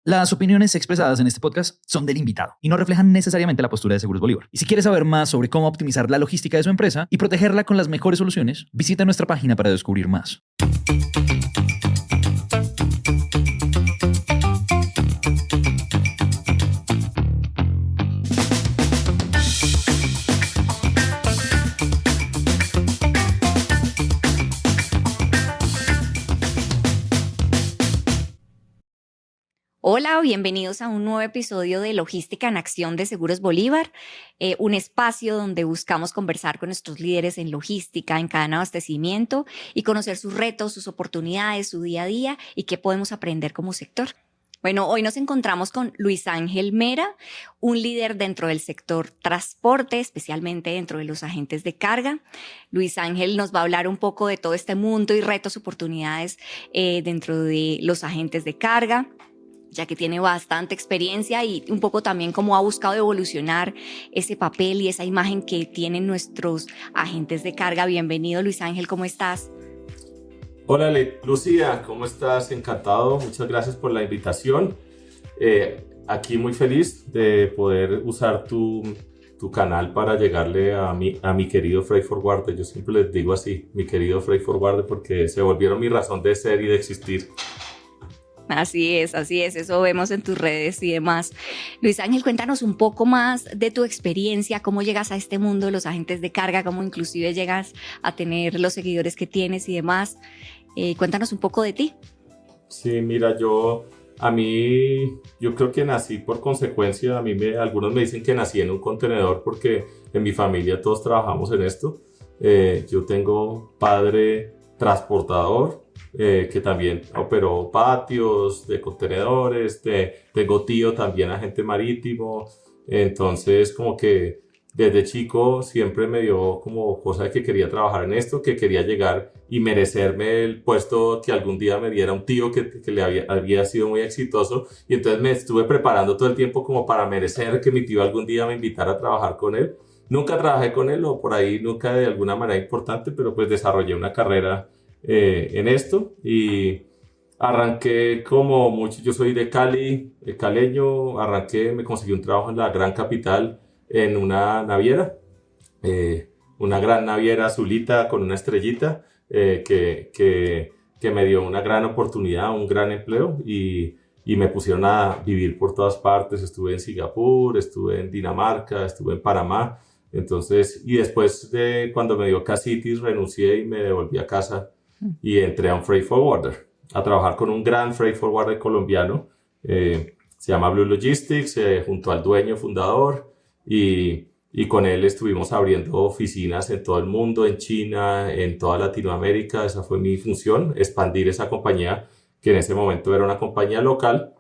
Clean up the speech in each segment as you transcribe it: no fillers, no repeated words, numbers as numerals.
Las opiniones expresadas en este podcast son del invitado y no reflejan necesariamente la postura de Seguros Bolívar. Y si quieres saber más sobre cómo optimizar la logística de su empresa y protegerla con las mejores soluciones, visita nuestra página para descubrir más. Hola, bienvenidos a un nuevo episodio de Logística en Acción de Seguros Bolívar, un espacio donde buscamos conversar con nuestros líderes en logística, en cadena de abastecimiento y conocer sus retos, sus oportunidades, su día a día y qué podemos aprender como sector. Bueno, hoy nos encontramos con Luis Ángel Mera, un líder dentro del sector transporte, especialmente dentro de los agentes de carga. Luis Ángel nos va a hablar un poco de todo este mundo y retos, oportunidades dentro de los agentes de carga, ya que tiene bastante experiencia y un poco también cómo ha buscado evolucionar ese papel y esa imagen que tienen nuestros agentes de carga. Bienvenido, Luis Ángel, ¿cómo estás? Hola Lucía, ¿cómo estás? Encantado, muchas gracias por la invitación. Aquí muy feliz de poder usar tu canal para llegarle a mi querido Freight Forwarder. Yo siempre les digo así, mi querido Freight Forwarder, porque se volvieron mi razón de ser y de existir. Así es, eso vemos en tus redes y demás. Luis Ángel, cuéntanos un poco más de tu experiencia, cómo llegas a este mundo de los agentes de carga, cómo inclusive llegas a tener los seguidores que tienes y demás. Cuéntanos un poco de ti. Sí, mira, yo creo que nací por consecuencia. Algunos me dicen que nací en un contenedor porque en mi familia todos trabajamos en esto. Yo tengo padre transportador, que también operó patios de contenedores, tengo tío también agente marítimo, entonces como que desde chico siempre me dio como cosa de que quería trabajar en esto, que quería llegar y merecerme el puesto que algún día me diera un tío que había sido muy exitoso, y entonces me estuve preparando todo el tiempo como para merecer que mi tío algún día me invitara a trabajar con él. Nunca trabajé con él o por ahí nunca de alguna manera importante, pero pues desarrollé una carrera en esto y arranqué como mucho. Yo soy de Cali, caleño. Me conseguí un trabajo en la gran capital en una naviera, una gran naviera azulita con una estrellita, que me dio una gran oportunidad, un gran empleo, y me pusieron a vivir por todas partes. Estuve en Singapur, estuve en Dinamarca, estuve en Panamá. Entonces, y después de cuando me dio casitis, renuncié y me devolví a casa y entré a un freight forwarder a trabajar con un gran freight forwarder colombiano, se llama Blue Logistics, junto al dueño fundador, y con él estuvimos abriendo oficinas en todo el mundo, en China, en toda Latinoamérica. Esa fue mi función, expandir esa compañía, que en ese momento era una compañía local.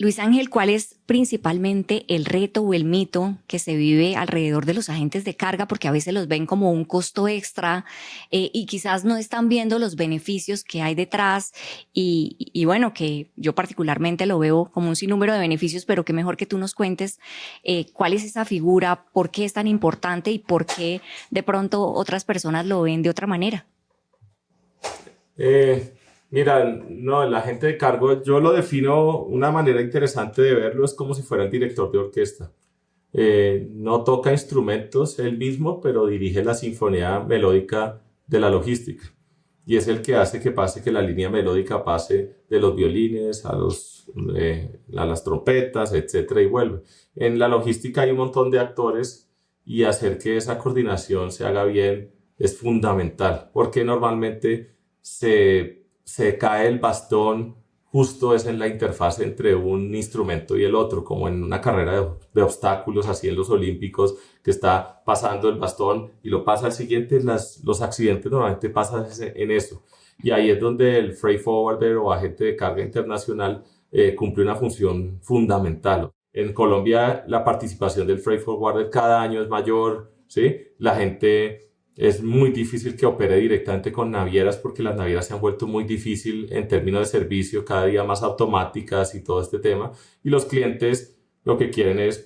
Luis Ángel, ¿cuál es principalmente el reto o el mito que se vive alrededor de los agentes de carga? Porque a veces los ven como un costo extra y quizás no están viendo los beneficios que hay detrás y bueno, que yo particularmente lo veo como un sinnúmero de beneficios, pero que mejor que tú nos cuentes cuál es esa figura, por qué es tan importante y por qué de pronto otras personas lo ven de otra manera. Mira, no, el agente de cargo, yo lo defino, una manera interesante de verlo es como si fuera el director de orquesta. No toca instrumentos él mismo, pero dirige la sinfonía melódica de la logística. Y es el que hace que la línea melódica pase de los violines a las trompetas, etcétera, y vuelve. En la logística hay un montón de actores, y hacer que esa coordinación se haga bien es fundamental, porque normalmente se cae el bastón justo es en la interfaz entre un instrumento y el otro, como en una carrera de obstáculos, así en los olímpicos, que está pasando el bastón y lo pasa al siguiente. Los accidentes normalmente pasan en eso, y ahí es donde el freight forwarder o agente de carga internacional cumple una función fundamental. En Colombia la participación del freight forwarder cada año es mayor, ¿sí? La gente Es muy difícil que opere directamente con navieras, porque las navieras se han vuelto muy difícil en términos de servicio, cada día más automáticas y todo este tema. Y los clientes lo que quieren es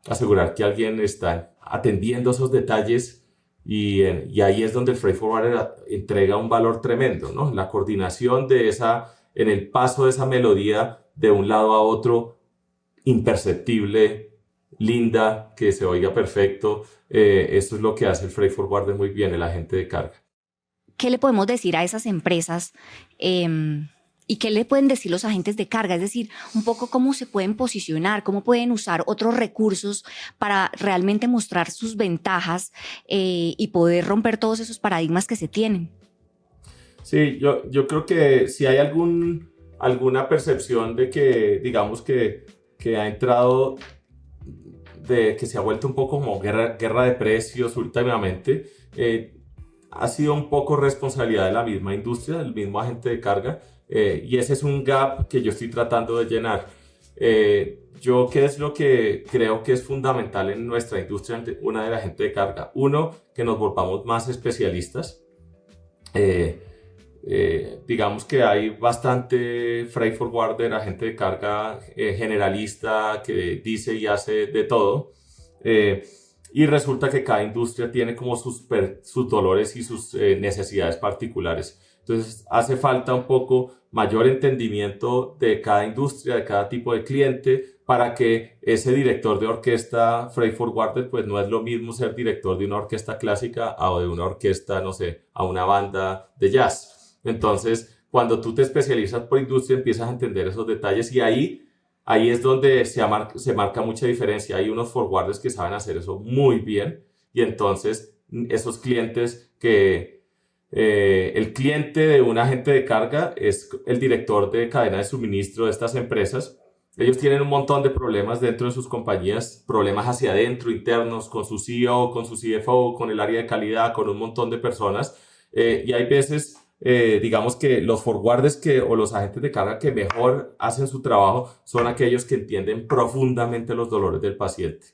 asegurar que alguien está atendiendo esos detalles, y ahí es donde el freight forwarder entrega un valor tremendo, ¿no? La coordinación en el paso de esa melodía de un lado a otro imperceptible, linda, que se oiga perfecto. Esto es lo que hace el freight forwarder muy bien, el agente de carga. ¿Qué le podemos decir a esas empresas y qué le pueden decir los agentes de carga? Es decir, un poco cómo se pueden posicionar, cómo pueden usar otros recursos para realmente mostrar sus ventajas y poder romper todos esos paradigmas que se tienen. Sí, yo creo que si hay alguna percepción de que, digamos que ha entrado, que se ha vuelto un poco como guerra de precios últimamente, ha sido un poco responsabilidad de la misma industria, del mismo agente de carga, y ese es un gap que yo estoy tratando de llenar. Yo, ¿qué es lo que creo que es fundamental en nuestra industria, una de la gente de carga? Uno, que nos volvamos más especialistas. Digamos que hay bastante freight forwarder, agente de carga generalista que dice y hace de todo, y resulta que cada industria tiene como sus dolores y sus necesidades particulares. Entonces hace falta un poco mayor entendimiento de cada industria, de cada tipo de cliente, para que ese director de orquesta freight forwarder, pues no es lo mismo ser director de una orquesta clásica o de una orquesta, no sé, a una banda de jazz. Entonces, cuando tú te especializas por industria, empiezas a entender esos detalles, y ahí es donde se marca mucha diferencia. Hay unos forwarders que saben hacer eso muy bien, y entonces esos clientes el cliente de un agente de carga es el director de cadena de suministro de estas empresas. Ellos tienen un montón de problemas dentro de sus compañías, problemas hacia adentro, internos, con su CEO, con su CFO, con el área de calidad, con un montón de personas, y hay veces digamos que los forwarders o los agentes de carga que mejor hacen su trabajo son aquellos que entienden profundamente los dolores del paciente.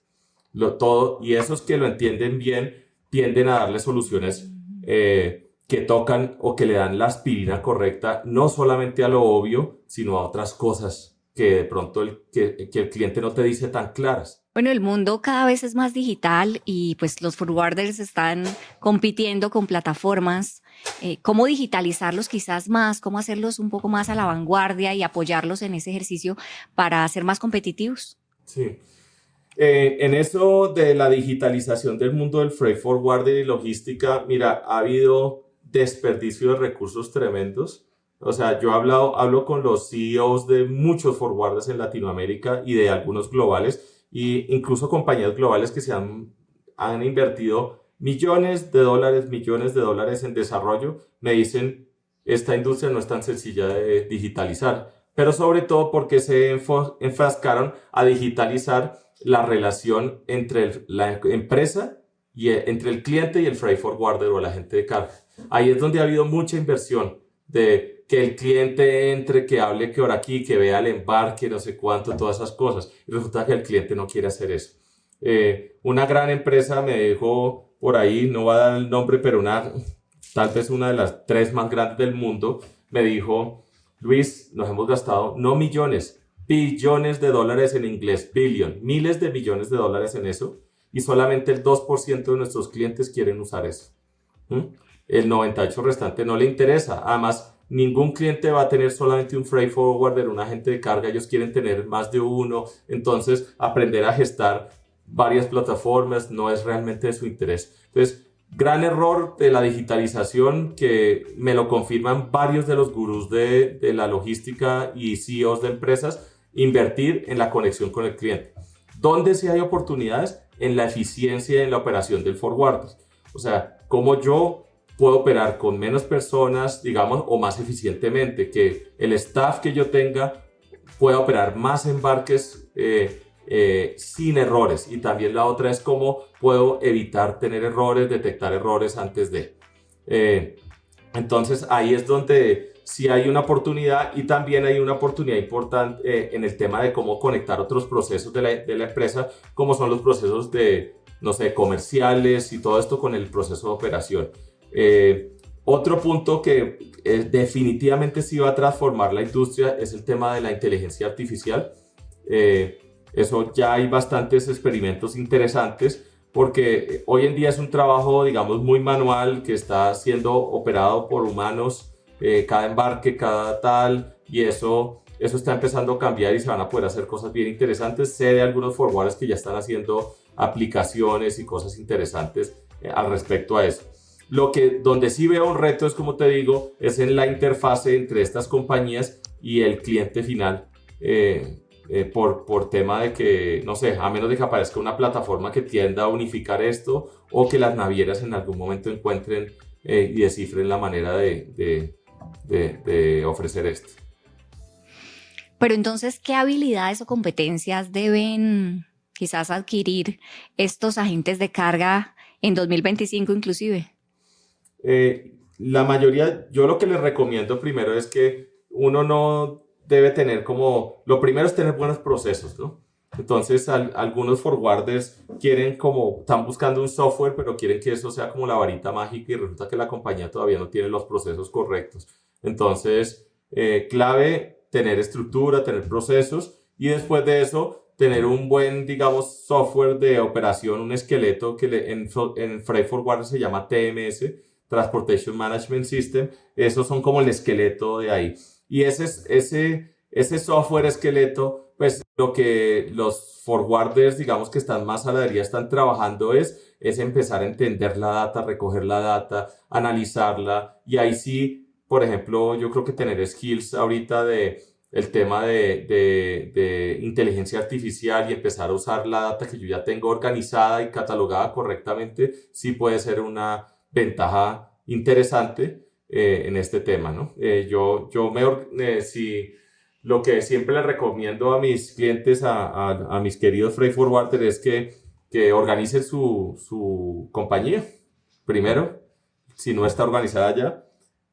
Y esos que lo entienden bien tienden a darle soluciones que tocan o que le dan la aspirina correcta, no solamente a lo obvio, sino a otras cosas que de pronto que el cliente no te dice tan claras. Bueno, el mundo cada vez es más digital y pues los forwarders están compitiendo con plataformas. ¿Cómo digitalizarlos quizás más? ¿Cómo hacerlos un poco más a la vanguardia y apoyarlos en ese ejercicio para ser más competitivos? Sí. En eso de la digitalización del mundo del freight forwarder y logística, mira, ha habido desperdicio de recursos tremendos. O sea, yo hablo con los CEOs de muchos forwarders en Latinoamérica y de algunos globales, e incluso compañías globales que han invertido millones de dólares en desarrollo. Me dicen, esta industria no es tan sencilla de digitalizar, pero sobre todo porque se enfrascaron a digitalizar la relación entre la empresa y entre el cliente y el freight forwarder o el agente de carga. Ahí es donde ha habido mucha inversión de que el cliente entre, que hable que ahora aquí, que vea el embarque, no sé cuánto, todas esas cosas. Y resulta que el cliente no quiere hacer eso. Una gran empresa me dijo por ahí, no va a dar el nombre, pero tal vez una de las 3 más grandes del mundo, me dijo, Luis, nos hemos gastado no millones, billones de dólares, en inglés, billion, miles de billones de dólares en eso, y solamente el 2% de nuestros clientes quieren usar eso. El 98% restante no le interesa. Además, ningún cliente va a tener solamente un freight forwarder, un agente de carga. Ellos quieren tener más de uno. Entonces, aprender a gestar varias plataformas no es realmente de su interés. Entonces, gran error de la digitalización, que me lo confirman varios de los gurús de la logística y CEOs de empresas: invertir en la conexión con el cliente. ¿Dónde sí hay oportunidades? En la eficiencia y en la operación del forwarder. O sea, cómo yo puedo operar con menos personas, digamos, o más eficientemente, que el staff que yo tenga pueda operar más embarques sin errores. Y también la otra es cómo puedo evitar tener errores, detectar errores antes de. Entonces ahí es donde sí hay una oportunidad, y también hay una oportunidad importante en el tema de cómo conectar otros procesos de la empresa, como son los procesos de, no sé, comerciales y todo esto con el proceso de operación. Otro punto que definitivamente sí va a transformar la industria es el tema de la inteligencia artificial. Eso ya hay bastantes experimentos interesantes, porque hoy en día es un trabajo, digamos, muy manual, que está siendo operado por humanos, cada embarque, cada tal, y eso eso está empezando a cambiar y se van a poder hacer cosas bien interesantes. Sé de algunos forwarders que ya están haciendo aplicaciones y cosas interesantes al respecto a eso. Donde sí veo un reto es, como te digo, es en la interfase entre estas compañías y el cliente final, por tema de que, no sé, a menos de que aparezca una plataforma que tienda a unificar esto, o que las navieras en algún momento encuentren y descifren la manera de ofrecer esto. Pero entonces, ¿qué habilidades o competencias deben quizás adquirir estos agentes de carga en 2025 inclusive? La mayoría, yo lo que les recomiendo primero es que uno no debe tener lo primero es tener buenos procesos, ¿no? Entonces, algunos forwarders están buscando un software, pero quieren que eso sea como la varita mágica, y resulta que la compañía todavía no tiene los procesos correctos. Entonces, clave tener estructura, tener procesos, y después de eso, tener un buen, digamos, software de operación, un esqueleto que en Freight Forwarder se llama TMS, Transportation Management System. Esos son como el esqueleto de ahí. Y ese software esqueleto, pues lo que los forwarders, digamos, que están más a la deriva, están trabajando es empezar a entender la data, recoger la data, analizarla, y ahí sí, por ejemplo, yo creo que tener skills ahorita el tema de inteligencia artificial y empezar a usar la data que yo ya tengo organizada y catalogada correctamente, sí puede ser una ventaja interesante en este tema, ¿no? Lo que siempre le recomiendo a mis clientes, a mis queridos freight forwarders, es que organicen su compañía primero, si no está organizada ya,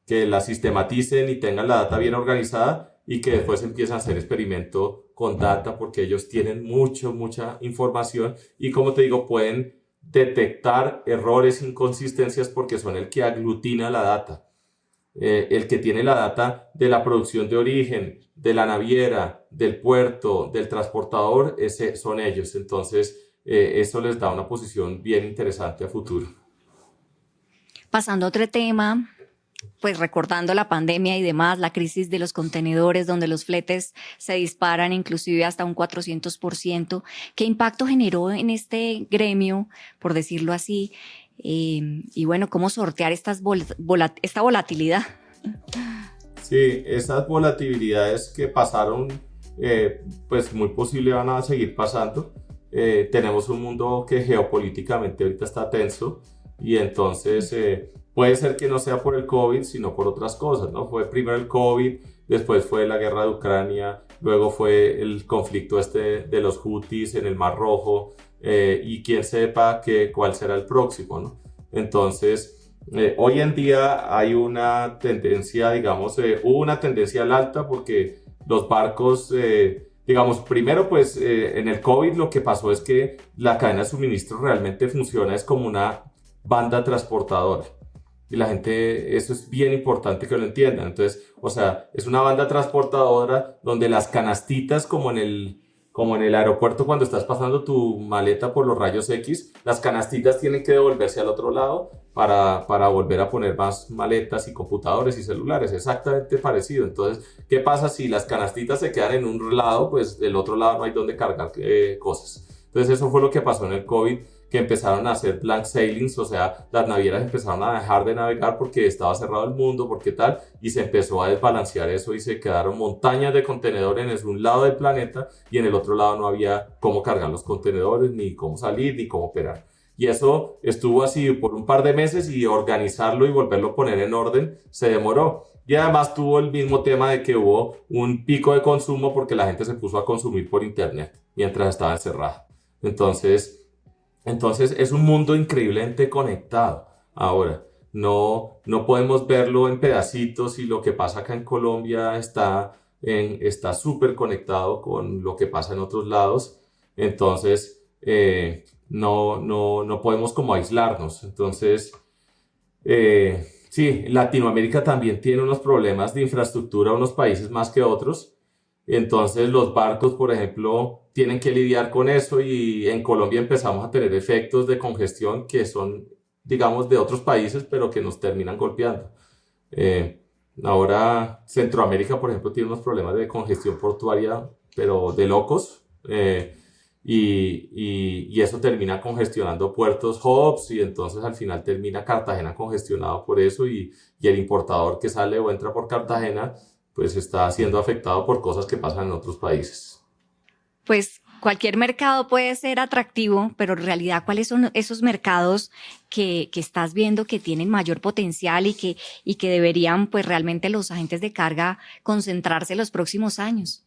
que la sistematicen y tengan la data bien organizada, y que después empiecen a hacer experimento con data, porque ellos tienen mucha información, y como te digo, pueden detectar errores, inconsistencias, porque son el que aglutina la data. El que tiene la data de la producción de origen, de la naviera, del puerto, del transportador, son ellos. Entonces, eso les da una posición bien interesante a futuro. Pasando a otro tema, pues recordando la pandemia y demás, la crisis de los contenedores, donde los fletes se disparan inclusive hasta un 400%. ¿Qué impacto generó en este gremio, por decirlo así? Y bueno, ¿cómo sortear esta volatilidad? Sí, esas volatilidades que pasaron, pues muy posible van a seguir pasando. Tenemos un mundo que geopolíticamente ahorita está tenso, y entonces puede ser que no sea por el COVID, sino por otras cosas, ¿no? Fue primero el COVID, después fue la guerra de Ucrania, luego fue el conflicto de los Houthis en el Mar Rojo, y quién sepa cuál será el próximo, ¿no? Entonces, hoy en día hay una tendencia, digamos, hubo una tendencia al alta, porque los barcos, digamos, primero pues en el COVID lo que pasó es que la cadena de suministro realmente funciona, es como una banda transportadora. Y la gente, eso es bien importante que lo entiendan. Entonces, o sea, es una banda transportadora donde las canastitas, como en el aeropuerto cuando estás pasando tu maleta por los rayos X, las canastitas tienen que devolverse al otro lado para volver a poner más maletas y computadores y celulares. Exactamente parecido. Entonces, ¿qué pasa si las canastitas se quedan en un lado? Pues del otro lado no hay donde cargar cosas. Entonces, eso fue lo que pasó en el COVID, que empezaron a hacer blank sailings, o sea, las navieras empezaron a dejar de navegar porque estaba cerrado el mundo, porque tal, y se empezó a desbalancear eso, y se quedaron montañas de contenedores en un lado del planeta, y en el otro lado no había cómo cargar los contenedores, ni cómo salir, ni cómo operar. Y eso estuvo así por un par de meses, y organizarlo y volverlo a poner en orden se demoró. Y además tuvo el mismo tema de que hubo un pico de consumo porque la gente se puso a consumir por internet mientras estaba encerrada. Entonces es un mundo increíblemente conectado. Ahora, no podemos verlo en pedacitos, y lo que pasa acá en Colombia está súper conectado con lo que pasa en otros lados. Entonces, no podemos como aislarnos. Entonces, sí, Latinoamérica también tiene unos problemas de infraestructura, unos países más que otros. Entonces los barcos, por ejemplo, tienen que lidiar con eso, y en Colombia empezamos a tener efectos de congestión que son, digamos, de otros países, pero que nos terminan golpeando. Ahora Centroamérica, por ejemplo, tiene unos problemas de congestión portuaria, pero de locos. Y eso termina congestionando puertos hubs y entonces al final termina Cartagena congestionado por eso y el importador que sale o entra por Cartagena pues está siendo afectado por cosas que pasan en otros países. Pues cualquier mercado puede ser atractivo, pero en realidad, ¿cuáles son esos mercados que estás viendo que tienen mayor potencial y que deberían, pues realmente los agentes de carga concentrarse en los próximos años?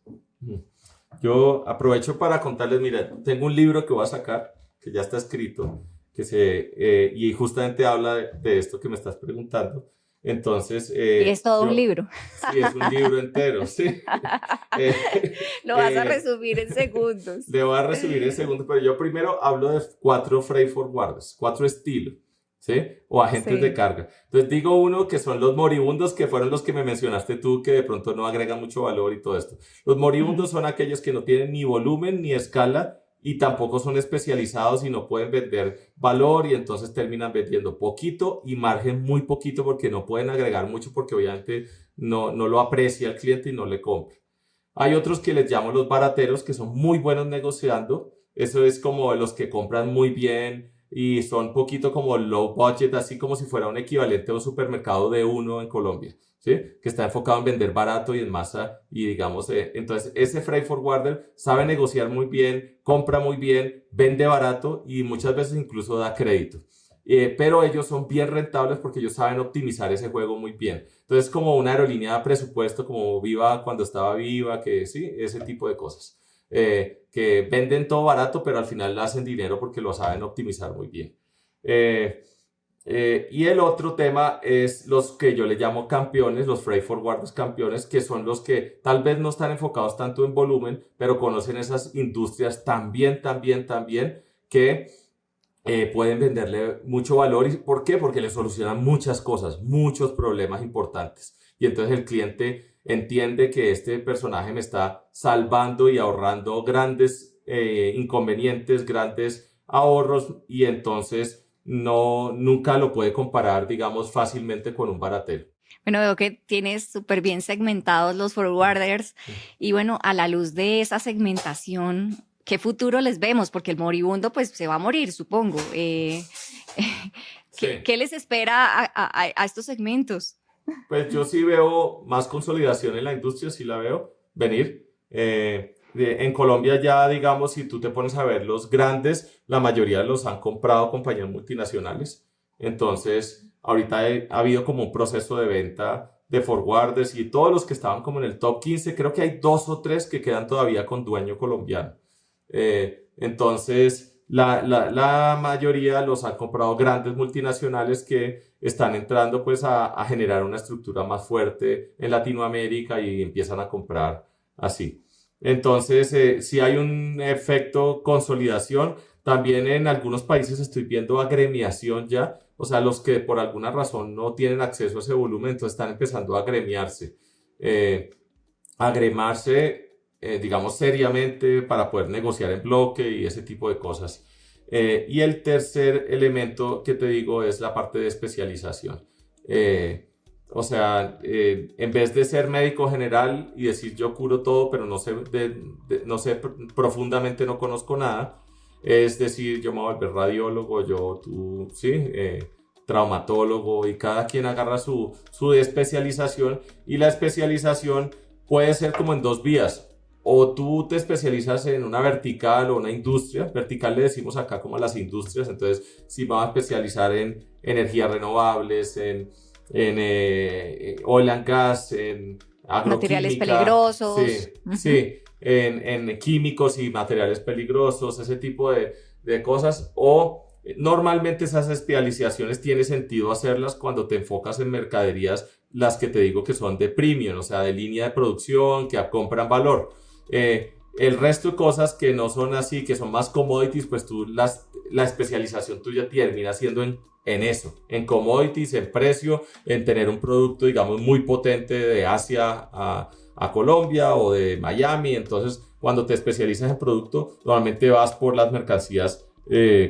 Yo aprovecho para contarles, mira, tengo un libro que voy a sacar, que ya está escrito, y justamente habla de esto que me estás preguntando. Entonces, y es todo un libro. Sí, es un libro entero, sí. Lo vas a resumir en segundos. Le voy a resumir en segundos, pero yo primero hablo de 4 freight forwarders, 4 estilos, ¿sí? O agentes de carga. Entonces digo uno que son los moribundos, que fueron los que me mencionaste tú, que de pronto no agregan mucho valor y todo esto. Los moribundos son aquellos que no tienen ni volumen ni escala y tampoco son especializados y no pueden vender valor y entonces terminan vendiendo poquito y margen muy poquito porque no pueden agregar mucho porque obviamente no lo aprecia el cliente y no le compra. Hay otros que les llamo los barateros que son muy buenos negociando. Eso es como los que compran muy bien y son poquito como low budget, así como si fuera un equivalente a un supermercado de uno en Colombia, ¿sí? Que está enfocado en vender barato y en masa y digamos, entonces ese freight forwarder sabe negociar muy bien, compra muy bien, vende barato y muchas veces incluso da crédito. Pero ellos son bien rentables porque ellos saben optimizar ese juego muy bien. Entonces, como una aerolínea de presupuesto, como Viva cuando estaba Viva, que sí, ese tipo de cosas. Que venden todo barato, pero al final hacen dinero porque lo saben optimizar muy bien. Y el otro tema es los que yo le llamo campeones, los freight forwarders campeones, que son los que tal vez no están enfocados tanto en volumen, pero conocen esas industrias también, que pueden venderle mucho valor. ¿Y por qué? Porque le solucionan muchas cosas, muchos problemas importantes. Y entonces el cliente entiende que este personaje me está salvando y ahorrando grandes inconvenientes, grandes ahorros y entonces nunca lo puede comparar, digamos, fácilmente con un baratero. Bueno, veo que tienes súper bien segmentados los forwarders y bueno, a la luz de esa segmentación, ¿qué futuro les vemos? Porque el moribundo pues se va a morir, supongo. Sí. ¿Qué les espera a estos segmentos? Pues yo sí veo más consolidación en la industria, sí la veo venir. En Colombia ya, digamos, si tú te pones a ver los grandes, la mayoría los han comprado compañías multinacionales. Entonces, ahorita ha habido como un proceso de venta de forwarders y todos los que estaban como en el top 15, creo que hay 2 o 3 que quedan todavía con dueño colombiano. Entonces, la mayoría los han comprado grandes multinacionales que están entrando pues a generar una estructura más fuerte en Latinoamérica y empiezan a comprar así. Entonces, sí hay un efecto consolidación. También en algunos países estoy viendo agremiación ya, o sea, los que por alguna razón no tienen acceso a ese volumen, entonces están empezando a agremiarse. Digamos, seriamente para poder negociar en bloque y ese tipo de cosas. Y el tercer elemento que te digo es la parte de especialización. O sea, en vez de ser médico general y decir yo curo todo, pero no sé profundamente, no conozco nada, es decir, yo me voy a volver radiólogo, tú, sí, traumatólogo y cada quien agarra su especialización y la especialización puede ser como en 2 vías. O tú te especializas en una vertical o una industria. Vertical le decimos acá como a las industrias. Entonces, si me voy a especializar en energías renovables, en oil and gas, en agroquímica. Materiales peligrosos. Sí, en químicos y materiales peligrosos, ese tipo de cosas. O normalmente esas especializaciones tiene sentido hacerlas cuando te enfocas en mercaderías, las que te digo que son de premium, o sea, de línea de producción, que compran valor. El resto de cosas que no son así, que son más commodities, pues la especialización tuya termina siendo en eso, en commodities, en precio, en tener un producto, digamos, muy potente de Asia a Colombia o de Miami. Entonces, cuando te especializas en producto, normalmente vas por las mercancías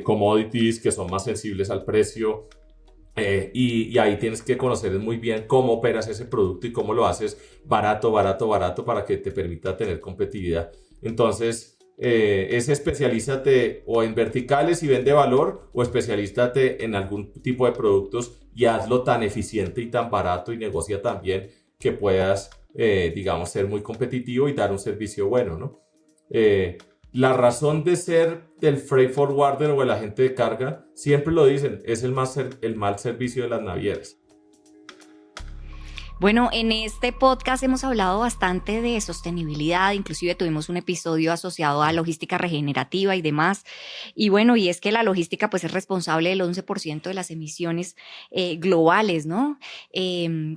commodities que son más sensibles al precio y ahí tienes que conocer muy bien cómo operas ese producto y cómo lo haces barato para que te permita tener competitividad. Entonces, es especialízate o en verticales y vende valor, o especialízate en algún tipo de productos y hazlo tan eficiente y tan barato y negocia tan bien que puedas, digamos, ser muy competitivo y dar un servicio bueno, ¿no? La razón de ser del freight forwarder o el agente de carga, siempre lo dicen, es el mal servicio de las navieras. Bueno, en este podcast hemos hablado bastante de sostenibilidad, inclusive tuvimos un episodio asociado a logística regenerativa y demás. Y bueno, y es que la logística pues es responsable del 11% de las emisiones globales, ¿no?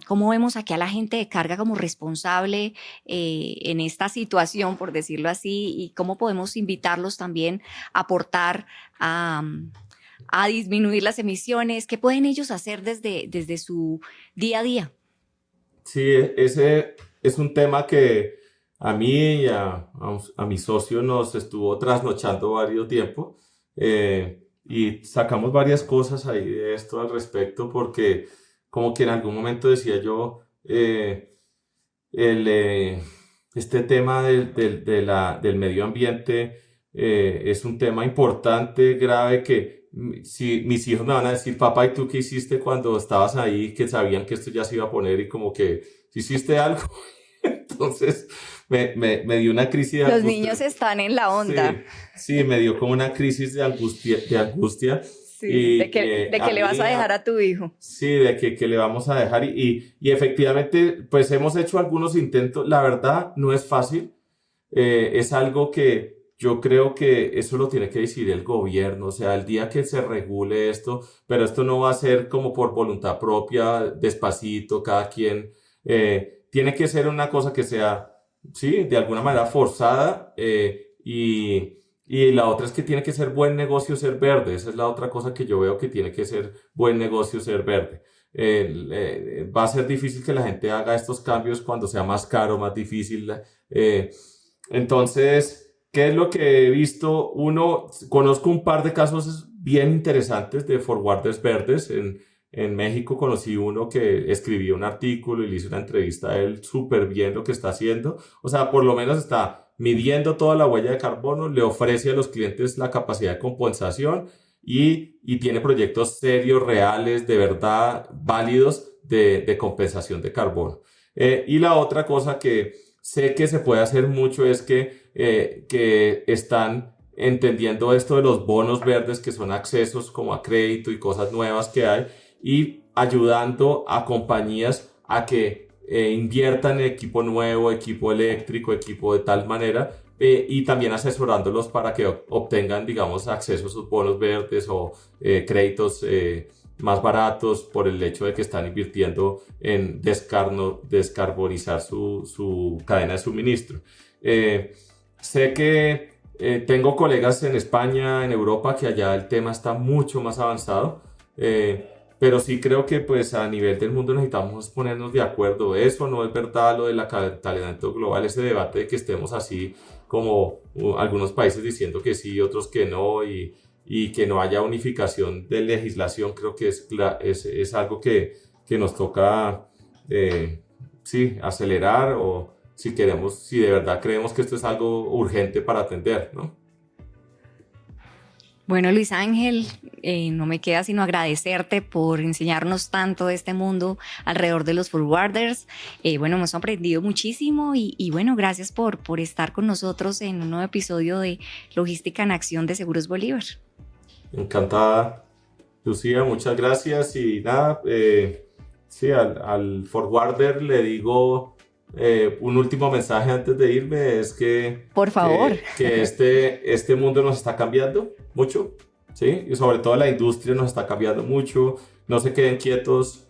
¿Cómo vemos aquí a la gente de carga como responsable en esta situación, por decirlo así? Y cómo podemos invitarlos también a aportar a disminuir las emisiones. ¿Qué pueden ellos hacer desde su día a día? Sí, ese es un tema que a mí y a mi socio nos estuvo trasnochando varios tiempo, y sacamos varias cosas ahí de esto al respecto, porque como que en algún momento decía yo, este tema del medio ambiente es un tema importante, grave, que si mis hijos me van a decir, papá, ¿y tú qué hiciste cuando estabas ahí, que sabían que esto ya se iba a poner y como que hiciste algo? Entonces me dio una crisis de angustia. Los niños están en la onda. Sí, me dio como una crisis de angustia. Sí, Y, de que le vas a dejar a tu hijo. Sí, de que le vamos a dejar. Y efectivamente, pues hemos hecho algunos intentos. La verdad, no es fácil. Es algo que yo creo que eso lo tiene que decidir el gobierno. O sea, el día que se regule esto, pero esto no va a ser como por voluntad propia, despacito, cada quien. Tiene que ser una cosa que sea, sí, de alguna manera forzada, y la otra es que tiene que ser buen negocio ser verde. Esa es la otra cosa que yo veo, que tiene que ser buen negocio ser verde. Va a ser difícil que la gente haga estos cambios cuando sea más caro, más difícil. Entonces, ¿qué es lo que he visto? Conozco un par de casos bien interesantes de forwarders verdes. En México conocí uno que escribió un artículo y le hice una entrevista a él, súper bien lo que está haciendo. O sea, por lo menos está midiendo toda la huella de carbono, le ofrece a los clientes la capacidad de compensación y tiene proyectos serios, reales, de verdad, válidos de compensación de carbono. Y la otra cosa que sé que se puede hacer mucho es que están entendiendo esto de los bonos verdes, que son accesos como a crédito y cosas nuevas que hay, y ayudando a compañías a que inviertan en equipo nuevo, equipo eléctrico, equipo de tal manera, y también asesorándolos para que obtengan, digamos, acceso a esos bonos verdes o créditos más baratos, por el hecho de que están invirtiendo en descarbonizar su cadena de suministro. Sé que tengo colegas en España, en Europa, que allá el tema está mucho más avanzado, pero sí creo que pues a nivel del mundo necesitamos ponernos de acuerdo. Eso no es verdad, lo del calentamiento global, ese debate de que estemos así como algunos países diciendo que sí, otros que no, y que no haya unificación de legislación. Creo que es algo que nos toca sí, acelerar, o si de verdad creemos que esto es algo urgente para atender, ¿no? Bueno, Luis Ángel, no me queda sino agradecerte por enseñarnos tanto de este mundo alrededor de los forwarders. Bueno, hemos aprendido muchísimo y bueno, gracias por estar con nosotros en un nuevo episodio de Logística en Acción de Seguros Bolívar. Encantada, Lucía, muchas gracias. Y nada, sí, al forwarder le digo un último mensaje antes de irme, es que por favor, que este mundo nos está cambiando mucho, ¿sí? Y sobre todo la industria nos está cambiando mucho. No se queden quietos,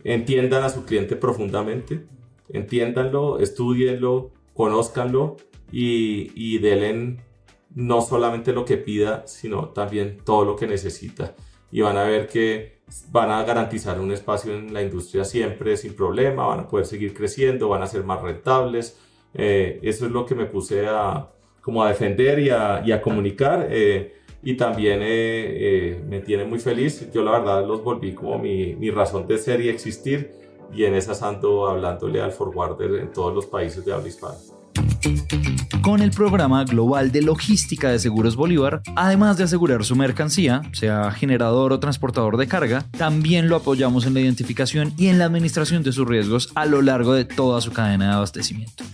entiendan a su cliente profundamente, entiéndanlo, estúdienlo, conózcanlo y denle no solamente lo que pida, sino también todo lo que necesita. Y van a ver que van a garantizar un espacio en la industria siempre sin problema, van a poder seguir creciendo, van a ser más rentables. Eso es lo que me puse como a defender y a comunicar. y también me tiene muy feliz. Yo la verdad los volví como mi razón de ser y existir, y en esas ando hablándole al forwarder en todos los países de habla hispana. Con el programa global de logística de Seguros Bolívar, además de asegurar su mercancía, sea generador o transportador de carga, también lo apoyamos en la identificación y en la administración de sus riesgos a lo largo de toda su cadena de abastecimiento.